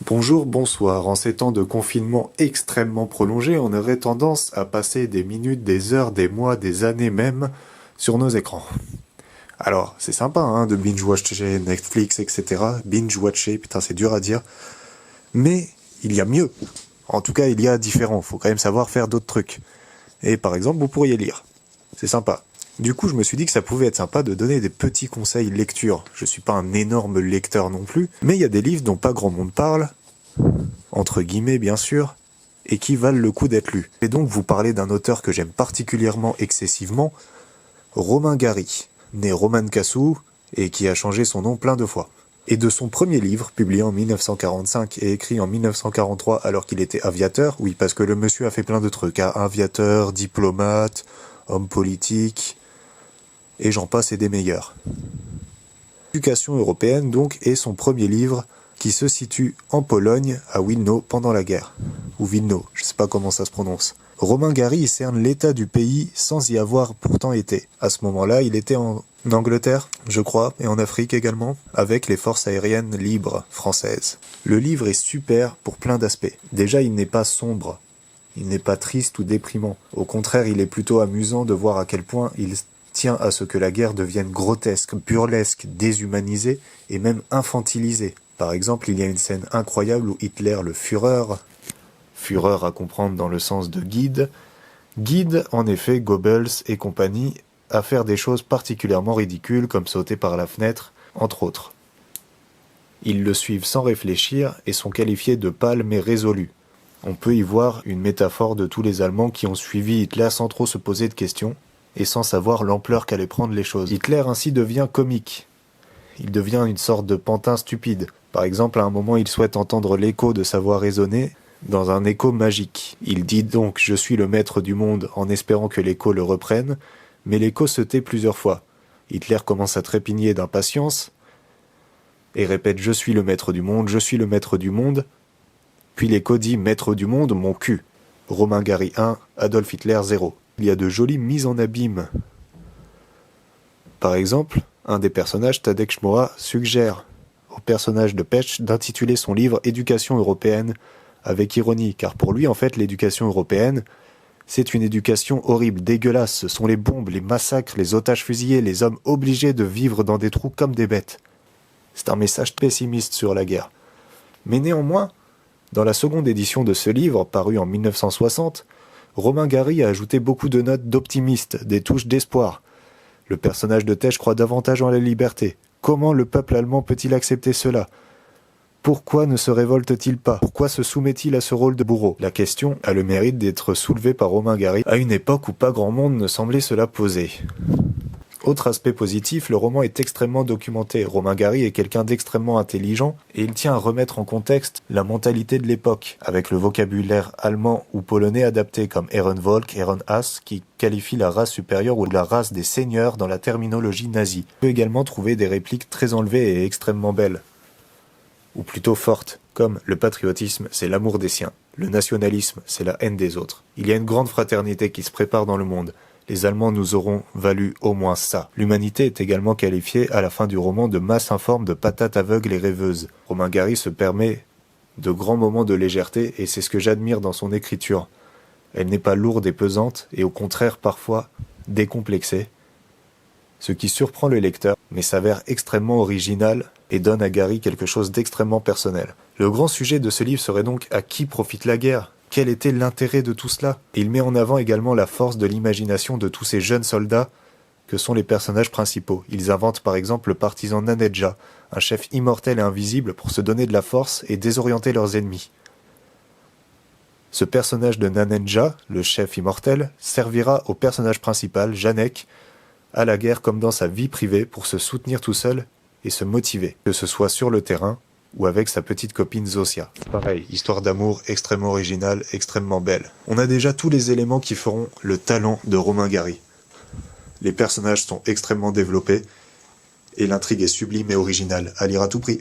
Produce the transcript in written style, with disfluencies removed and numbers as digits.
Bonjour, bonsoir. En ces temps de confinement extrêmement prolongés, on aurait tendance à passer des minutes, des heures, des mois, des années même sur nos écrans. Alors, c'est sympa de binge-watcher Netflix, etc. Binge-watcher, putain c'est dur à dire. Mais il y a mieux. En tout cas, il y a différent. Faut quand même savoir faire d'autres trucs. Et par exemple, vous pourriez lire. C'est sympa. Du coup, je me suis dit que ça pouvait être sympa de donner des petits conseils lecture. Je suis pas un énorme lecteur non plus, mais il y a des livres dont pas grand monde parle, entre guillemets bien sûr, et qui valent le coup d'être lus. Et donc vous parler d'un auteur que j'aime particulièrement excessivement, Romain Gary, né Roman Cassou, et qui a changé son nom plein de fois. Et de son premier livre, publié en 1945 et écrit en 1943 alors qu'il était aviateur, oui parce que le monsieur a fait plein de trucs, aviateur, diplomate, homme politique, et j'en passe et des meilleurs. L'éducation européenne donc est son premier livre qui se situe en Pologne, à Wilno, pendant la guerre. Ou Wilno, je sais pas comment ça se prononce. Romain Gary cerne l'état du pays sans y avoir pourtant été. À ce moment-là, il était en Angleterre, je crois, et en Afrique également, avec les forces aériennes libres françaises. Le livre est super pour plein d'aspects. Déjà, il n'est pas sombre. Il n'est pas triste ou déprimant. Au contraire, il est plutôt amusant de voir à quel point il tient à ce que la guerre devienne grotesque, burlesque, déshumanisée et même infantilisée. Par exemple, il y a une scène incroyable où Hitler, le Führer à comprendre dans le sens de guide en effet Goebbels et compagnie à faire des choses particulièrement ridicules comme sauter par la fenêtre, entre autres. Ils le suivent sans réfléchir et sont qualifiés de pâles mais résolus. On peut y voir une métaphore de tous les Allemands qui ont suivi Hitler sans trop se poser de questions et sans savoir l'ampleur qu'allaient prendre les choses. Hitler ainsi devient comique. Il devient une sorte de pantin stupide. Par exemple, à un moment, il souhaite entendre l'écho de sa voix résonner dans un écho magique. Il dit donc « Je suis le maître du monde » en espérant que l'écho le reprenne, mais l'écho se tait plusieurs fois. Hitler commence à trépigner d'impatience et répète « Je suis le maître du monde, je suis le maître du monde ». Puis l'écho dit « Maître du monde, mon cul ». Romain Gary 1, Adolf Hitler 0. Il y a de jolies mises en abîme. Par exemple, un des personnages, Tadek Shmoa, suggère au personnage de Pech d'intituler son livre « Éducation européenne » avec ironie, car pour lui, en fait, l'éducation européenne, c'est une éducation horrible, dégueulasse. Ce sont les bombes, les massacres, les otages fusillés, les hommes obligés de vivre dans des trous comme des bêtes. C'est un message pessimiste sur la guerre. Mais néanmoins, dans la seconde édition de ce livre, paru en 1960, Romain Gary a ajouté beaucoup de notes d'optimiste, des touches d'espoir. Le personnage de Tesch croit davantage en la liberté. Comment le peuple allemand peut-il accepter cela ? Pourquoi ne se révolte-t-il pas ? Pourquoi se soumet-il à ce rôle de bourreau ? La question a le mérite d'être soulevée par Romain Gary à une époque où pas grand monde ne semblait se la poser. Autre aspect positif, le roman est extrêmement documenté. Romain Gary est quelqu'un d'extrêmement intelligent et il tient à remettre en contexte la mentalité de l'époque, avec le vocabulaire allemand ou polonais adapté comme Ehrenvolk, Ehrenhass, qui qualifie la race supérieure ou la race des seigneurs dans la terminologie nazie. On peut également trouver des répliques très enlevées et extrêmement belles, ou plutôt fortes, comme le patriotisme, c'est l'amour des siens, le nationalisme, c'est la haine des autres. Il y a une grande fraternité qui se prépare dans le monde. Les Allemands nous auront valu au moins ça. L'humanité est également qualifiée à la fin du roman de masse informe de patates aveugles et rêveuses. Romain Gary se permet de grands moments de légèreté et c'est ce que j'admire dans son écriture. Elle n'est pas lourde et pesante et au contraire parfois décomplexée, ce qui surprend le lecteur mais s'avère extrêmement original et donne à Gary quelque chose d'extrêmement personnel. Le grand sujet de ce livre serait donc à qui profite la guerre ? Quel était l'intérêt de tout cela ? Il met en avant également la force de l'imagination de tous ces jeunes soldats que sont les personnages principaux. Ils inventent par exemple le partisan Naneja, un chef immortel et invisible pour se donner de la force et désorienter leurs ennemis. Ce personnage de Naneja, le chef immortel, servira au personnage principal, Janek, à la guerre comme dans sa vie privée pour se soutenir tout seul et se motiver, que ce soit sur le terrain ou avec sa petite copine Zosia. Pareil, histoire d'amour extrêmement originale, extrêmement belle. On a déjà tous les éléments qui feront le talent de Romain Gary. Les personnages sont extrêmement développés et l'intrigue est sublime et originale, à lire à tout prix.